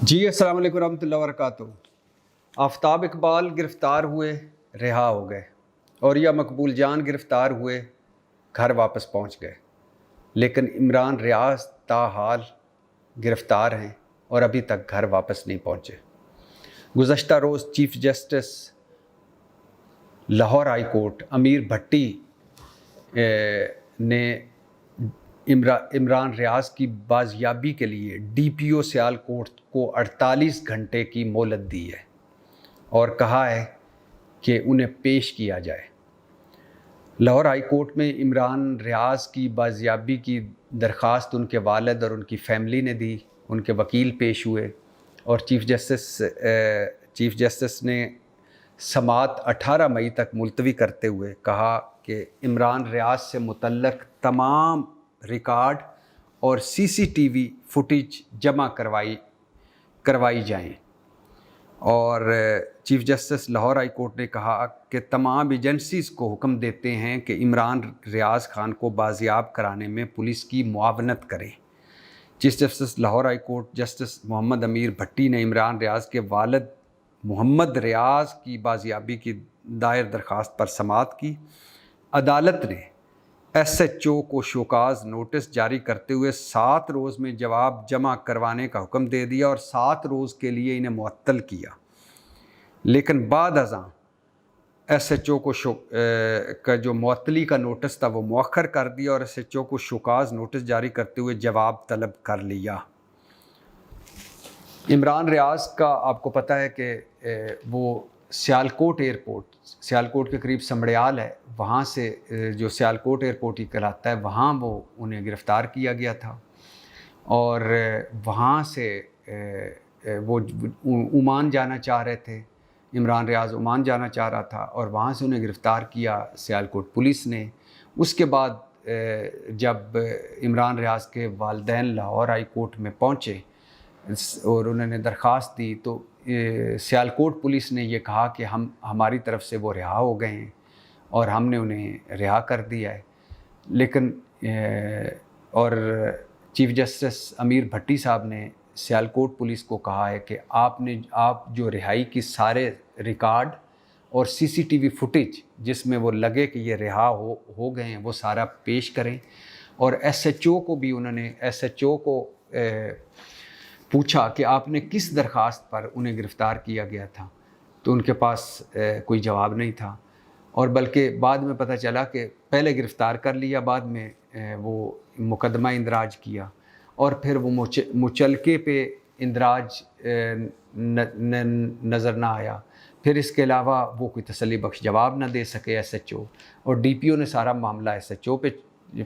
جی السلام علیکم ورحمۃ اللہ وبرکاتہ۔ آفتاب اقبال گرفتار ہوئے، رہا ہو گئے، اور یا مقبول جان گرفتار ہوئے، گھر واپس پہنچ گئے، لیکن عمران ریاض تاحال گرفتار ہیں اور ابھی تک گھر واپس نہیں پہنچے۔ گزشتہ روز chief justice Lahore high court Amir Bhatti نے عمران ریاض کی بازیابی کے لیے ڈی پی او سیالکوٹ کو 48 گھنٹے کی مہلت دی ہے اور کہا ہے کہ انہیں پیش کیا جائے۔ لاہور ہائی کورٹ میں عمران ریاض کی بازیابی کی درخواست ان کے والد اور ان کی فیملی نے دی، ان کے وکیل پیش ہوئے اور چیف جسٹس نے سماعت 18 مئی تک ملتوی کرتے ہوئے کہا کہ عمران ریاض سے متعلق تمام ریکارڈ اور سی سی ٹی وی فوٹیج جمع کروائی جائیں، اور chief justice Lahore high court نے کہا کہ تمام ایجنسیز کو حکم دیتے ہیں کہ عمران ریاض خان کو بازیاب کرانے میں پولیس کی معاونت کریں۔ Chief justice Lahore high court justice Muhammad Amir Bhatti نے عمران ریاض کے والد محمد ریاض کی بازیابی کی دائر درخواست پر سماعت کی۔ عدالت نے ایس ایچ او کو شوکاز نوٹس جاری کرتے ہوئے 7 روز میں جواب جمع کروانے کا حکم دے دیا اور 7 روز کے لیے انہیں معطل کیا، لیکن بعد ازاں ایس ایچ او کا جو معطلی کا نوٹس تھا وہ مؤخر کر دیا اور ایس ایچ او کو شوکاز نوٹس جاری کرتے ہوئے جواب طلب کر لیا۔ عمران ریاض کا آپ کو پتہ ہے کہ وہ سیالکوٹ ایئرپورٹ، سیالکوٹ کے قریب سمڑیال ہے، وہاں سے جو سیالکوٹ ایئرپورٹ ہی کہلاتا ہے وہاں وہ انہیں گرفتار کیا گیا تھا، اور وہاں سے وہ عمان جانا چاہ رہے تھے۔ عمران ریاض عمان جانا چاہ رہا تھا اور وہاں سے انہیں گرفتار کیا سیالکوٹ پولیس نے۔ اس کے بعد جب عمران ریاض کے والدین لاہور ہائی کورٹ میں پہنچے اور انہوں نے درخواست دی تو سیالکوٹ پولیس نے یہ کہا کہ ہماری طرف سے وہ رہا ہو گئے ہیں اور ہم نے انہیں رہا کر دیا ہے، لیکن اور چیف جسٹس امیر بھٹی صاحب نے سیالکوٹ پولیس کو کہا ہے کہ آپ جو رہائی کی سارے ریکارڈ اور سی سی ٹی وی فوٹیج جس میں وہ لگے کہ یہ رہا ہو گئے ہیں وہ سارا پیش کریں، اور ایس ایچ او کو بھی انہوں نے ایس ایچ او کو پوچھا کہ آپ نے کس درخواست پر انہیں گرفتار کیا گیا تھا، تو ان کے پاس کوئی جواب نہیں تھا، اور بلکہ بعد میں پتہ چلا کہ پہلے گرفتار کر لیا، بعد میں وہ مقدمہ اندراج کیا اور پھر وہ مچلکے پہ اندراج نظر نہ آیا، پھر اس کے علاوہ وہ کوئی تسلی بخش جواب نہ دے سکے ایس ایچ او، اور ڈی پی او نے سارا معاملہ ایس ایچ او پہ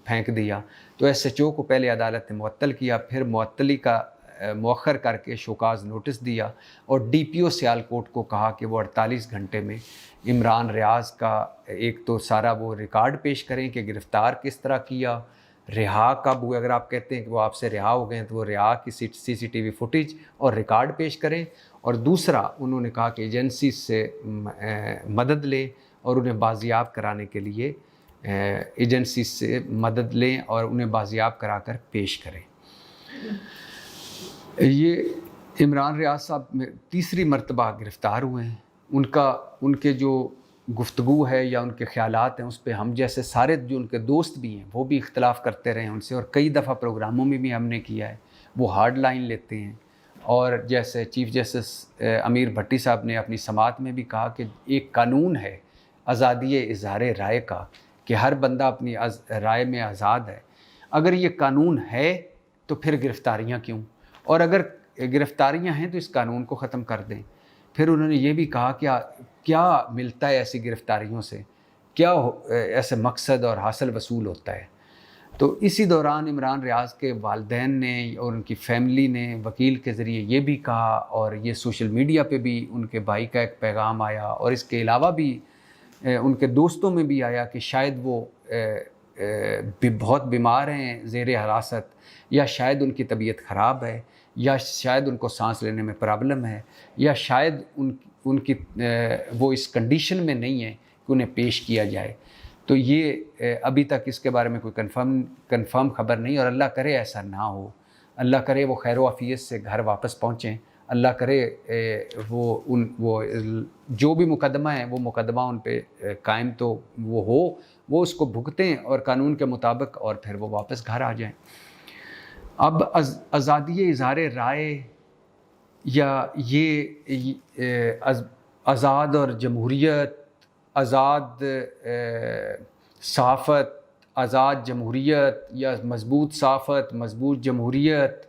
پھینک دیا، تو ایس ایچ او کو پہلے عدالت نے معطل کیا، پھر معطلی کا مؤخر کر کے شوکاز نوٹس دیا اور ڈی پی او سیالکوٹ کو کہا کہ وہ 48 گھنٹے میں عمران ریاض کا ایک تو سارا وہ ریکارڈ پیش کریں کہ گرفتار کس طرح کیا، رہا کب ہوئے، اگر آپ کہتے ہیں کہ وہ آپ سے رہا ہو گئے ہیں تو وہ رہا کی سی سی ٹی وی فوٹیج اور ریکارڈ پیش کریں، اور دوسرا انہوں نے کہا کہ ایجنسی سے مدد لیں اور انہیں بازیاب کرانے کے لیے ایجنسی سے مدد لیں اور انہیں بازیاب کرا کر پیش کریں۔ یہ عمران ریاض صاحب تیسری مرتبہ گرفتار ہوئے ہیں، ان کے جو گفتگو ہے یا ان کے خیالات ہیں اس پہ ہم جیسے سارے جو ان کے دوست بھی ہیں وہ بھی اختلاف کرتے رہے ہیں ان سے، اور کئی دفعہ پروگراموں میں بھی ہم نے کیا ہے، وہ ہارڈ لائن لیتے ہیں، اور جیسے چیف جسٹس امیر بھٹی صاحب نے اپنی سماعت میں بھی کہا کہ ایک قانون ہے آزادی اظہار رائے کا کہ ہر بندہ اپنی رائے میں آزاد ہے، اگر یہ قانون ہے تو پھر گرفتاریاں کیوں، اور اگر گرفتاریاں ہیں تو اس قانون کو ختم کر دیں۔ پھر انہوں نے یہ بھی کہا کہ کیا ملتا ہے ایسی گرفتاریوں سے، کیا ایسے مقصد اور حاصل وصول ہوتا ہے۔ تو اسی دوران عمران ریاض کے والدین نے اور ان کی فیملی نے وکیل کے ذریعے یہ بھی کہا، اور یہ سوشل میڈیا پہ بھی ان کے بھائی کا ایک پیغام آیا، اور اس کے علاوہ بھی ان کے دوستوں میں بھی آیا کہ شاید وہ بہت بیمار ہیں زیر حراست، یا شاید ان کی طبیعت خراب ہے، یا شاید ان کو سانس لینے میں پرابلم ہے، یا شاید ان کی وہ اس کنڈیشن میں نہیں ہے کہ انہیں پیش کیا جائے۔ تو یہ ابھی تک اس کے بارے میں کوئی کنفرم خبر نہیں، اور اللہ کرے ایسا نہ ہو، اللہ کرے وہ خیر و عافیت سے گھر واپس پہنچیں۔ اللہ کرے وہ جو بھی مقدمہ ہے وہ مقدمہ ان پہ قائم تو وہ اس کو بھگتیں اور قانون کے مطابق، اور پھر وہ واپس گھر آ جائیں۔ اب آزادی اظہار رائے یا یہ آزاد اور جمہوریت، آزاد صحافت، آزاد جمہوریت، یا مضبوط صحافت، مضبوط جمہوریت،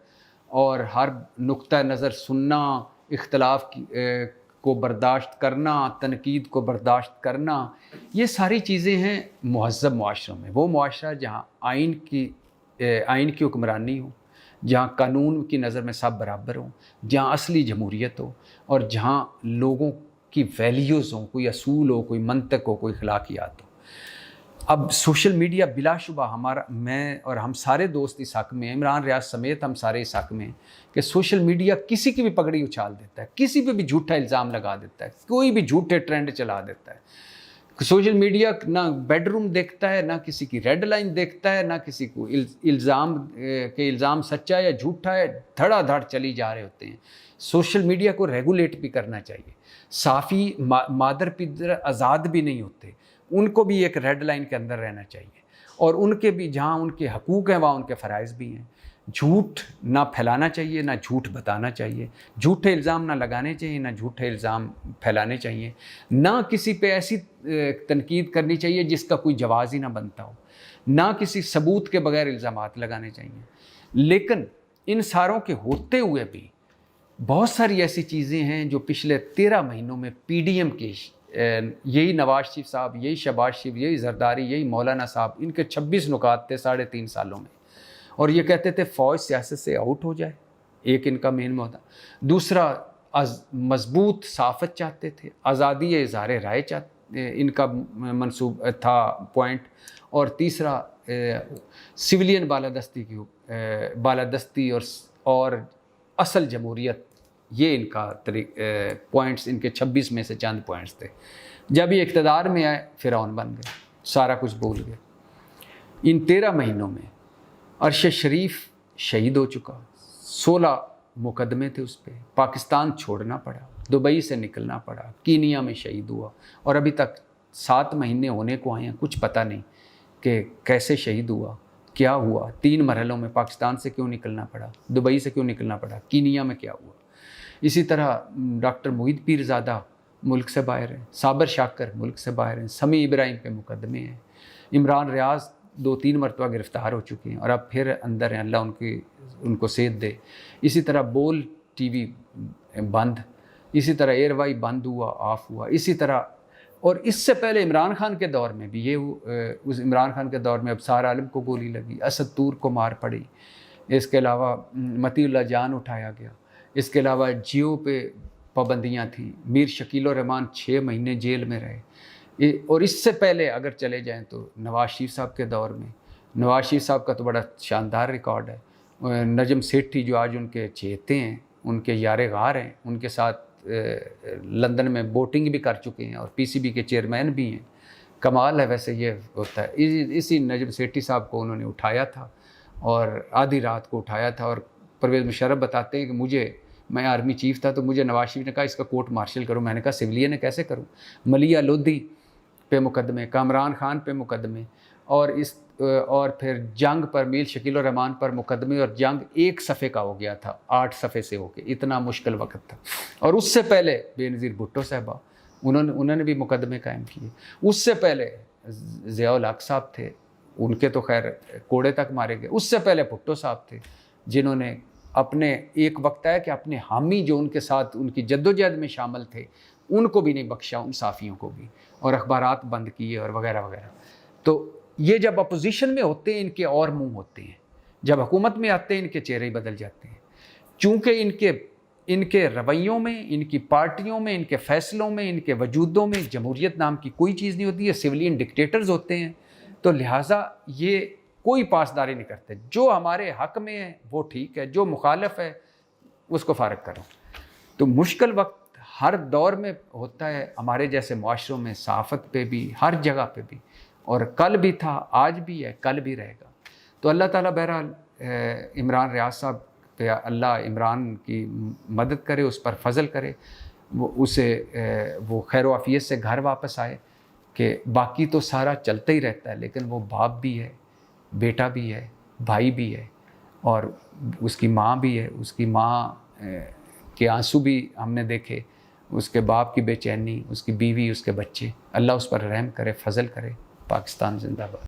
اور ہر نقطہ نظر سننا، اختلاف کو برداشت کرنا، تنقید کو برداشت کرنا، یہ ساری چیزیں ہیں مہذب معاشروں میں۔ وہ معاشرہ جہاں آئین کی حکمرانی ہو، جہاں قانون کی نظر میں سب برابر ہوں، جہاں اصلی جمہوریت ہو، اور جہاں لوگوں کی ویلیوز ہوں، کوئی اصول ہو، کوئی منطق ہو، کوئی اخلاقیات ہو۔ اب سوشل میڈیا بلا شبہ میں اور ہم سارے دوست اس حق میں، عمران ریاض سمیت ہم سارے اس حق میں کہ سوشل میڈیا کسی کی بھی پگڑی اچھال دیتا ہے، کسی پہ بھی جھوٹا الزام لگا دیتا ہے، کوئی بھی جھوٹے ٹرینڈ چلا دیتا ہے۔ سوشل میڈیا نہ بیڈ روم دیکھتا ہے، نہ کسی کی ریڈ لائن دیکھتا ہے، نہ کسی کو الزام سچا یا جھوٹا ہے، دھڑا دھڑ چلی جا رہے ہوتے ہیں۔ سوشل میڈیا کو ریگولیٹ بھی کرنا چاہیے۔ صحافی مادر پدر آزاد بھی نہیں ہوتے، ان کو بھی ایک ریڈ لائن کے اندر رہنا چاہیے، اور ان کے بھی جہاں ان کے حقوق ہیں وہاں ان کے فرائض بھی ہیں۔ جھوٹ نہ پھیلانا چاہیے، نہ جھوٹ بتانا چاہیے، جھوٹے الزام نہ لگانے چاہیے، نہ جھوٹے الزام پھیلانے چاہیے، نہ کسی پہ ایسی تنقید کرنی چاہیے جس کا کوئی جواز ہی نہ بنتا ہو، نہ کسی ثبوت کے بغیر الزامات لگانے چاہیے۔ لیکن ان ساروں کے ہوتے ہوئے بھی بہت ساری ایسی چیزیں ہیں جو پچھلے 13 مہینوں میں پی ڈی ایم کے یہی نواز شریف صاحب، یہی شہباز شریف، یہی زرداری، یہی مولانا صاحب، ان کے 26 نکات تھے 3.5 سالوں میں، اور یہ کہتے تھے فوج سیاست سے آؤٹ ہو جائے، ایک ان کا مین مدعا۔ دوسرا مضبوط صحافت چاہتے تھے، آزادی اظہار رائے ان کا منصوب تھا پوائنٹ، اور تیسرا سویلین بالادستی اور اصل جمہوریت، یہ ان کا پوائنٹس، ان کے 26 میں سے چند پوائنٹس تھے۔ جب یہ اقتدار میں آئے فرعون بن گئے، سارا کچھ بھول گئے۔ ان 13 مہینوں میں عرش شریف شہید ہو چکا، 16 مقدمے تھے اس پہ، پاکستان چھوڑنا پڑا، دبئی سے نکلنا پڑا، کینیا میں شہید ہوا، اور ابھی تک 7 مہینے ہونے کو آئے ہیں، کچھ پتہ نہیں کہ کیسے شہید ہوا، کیا ہوا، 3 مرحلوں میں پاکستان سے کیوں نکلنا پڑا، دبئی سے کیوں نکلنا پڑا، کینیا میں کیا ہوا۔ اسی طرح ڈاکٹر موحید پیرزادہ ملک سے باہر ہیں، صابر شاکر ملک سے باہر ہیں، سمیع ابراہیم پہ مقدمے ہیں، عمران ریاض 2-3 مرتبہ گرفتار ہو چکے ہیں اور اب پھر اندر ہیں، اللہ ان کو صحت دے۔ اسی طرح بول ٹی وی بند، اسی طرح ایئر وائی بند ہوا، آف ہوا، اسی طرح۔ اور اس سے پہلے عمران خان کے دور میں بھی اس عمران خان کے دور میں ابصار عالم کو گولی لگی، اسد طور کو مار پڑی، اس کے علاوہ مطیع اللہ جان اٹھایا گیا، اس کے علاوہ جیو پہ پابندیاں تھیں، میر شکیل الرحمان 6 مہینے جیل میں رہے۔ اور اس سے پہلے اگر چلے جائیں تو نواز شریف صاحب کے دور میں، نواز شریف صاحب کا تو بڑا شاندار ریکارڈ ہے۔ نجم سیٹھی جو آج ان کے چہیتے ہیں، ان کے یار غار ہیں، ان کے ساتھ لندن میں بوٹنگ بھی کر چکے ہیں اور پی سی بی کے چیئرمین بھی ہیں۔ کمال ہے ویسے یہ ہوتا ہے۔ اسی نجم سیٹھی صاحب کو انہوں نے اٹھایا تھا، اور آدھی رات کو اٹھایا تھا، اور پرویز مشرف بتاتے ہیں کہ میں آرمی چیف تھا تو مجھے نواز شریف نے کہا اس کا کورٹ مارشل کرو، میں نے کہا سویلین نے کیسے کروں۔ ملیہ لودھی پہ مقدمے، کامران خان پہ مقدمے، اور پھر جنگ پر میر شکیل الرحمان پر مقدمے، اور جنگ 1 صفحے کا ہو گیا تھا، 8 صفحے سے ہو کے، اتنا مشکل وقت تھا۔ اور اس سے پہلے بے نظیر بھٹو صاحبہ، انہوں نے بھی مقدمے قائم کیے۔ اس سے پہلے ضیاء الحق صاحب تھے، ان کے تو خیر کوڑے تک مارے گئے۔ اس سے پہلے بھٹو صاحب تھے جنہوں نے ایک وقت ہے کہ اپنے حامی جو ان کے ساتھ ان کی جدوجہد میں شامل تھے ان کو بھی نہیں بخشا، ان صحافیوں کو بھی، اور اخبارات بند کیے اور وغیرہ وغیرہ۔ تو یہ جب اپوزیشن میں ہوتے ہیں ان کے اور منہ ہوتے ہیں، جب حکومت میں آتے ہیں ان کے چہرے ہی بدل جاتے ہیں، چونکہ ان کے رویوں میں، ان کی پارٹیوں میں، ان کے فیصلوں میں، ان کے وجودوں میں جمہوریت نام کی کوئی چیز نہیں ہوتی ہے، سویلین ڈکٹیٹرز ہوتے ہیں۔ تو لہٰذا یہ کوئی پاسداری نہیں کرتے، جو ہمارے حق میں ہے وہ ٹھیک ہے، جو مخالف ہے اس کو فارغ کرو۔ تو مشکل وقت ہر دور میں ہوتا ہے ہمارے جیسے معاشروں میں، صحافت پہ بھی، ہر جگہ پہ بھی، اور کل بھی تھا، آج بھی ہے، کل بھی رہے گا۔ تو اللہ تعالیٰ بہرحال عمران ریاض صاحب پہ اللہ عمران کی مدد کرے، اس پر فضل کرے، وہ خیر و عافیت سے گھر واپس آئے، کہ باقی تو سارا چلتا ہی رہتا ہے، لیکن وہ باپ بھی ہے، بیٹا بھی ہے، بھائی بھی ہے، اور اس کی ماں بھی ہے. اس کی ماں کے آنسو بھی ہم نے دیکھے، اس کے باپ کی بے چینی، اس کی بیوی، اس کے بچے. اللہ اس پر رحم کرے، فضل کرے. پاکستان زندہ باد.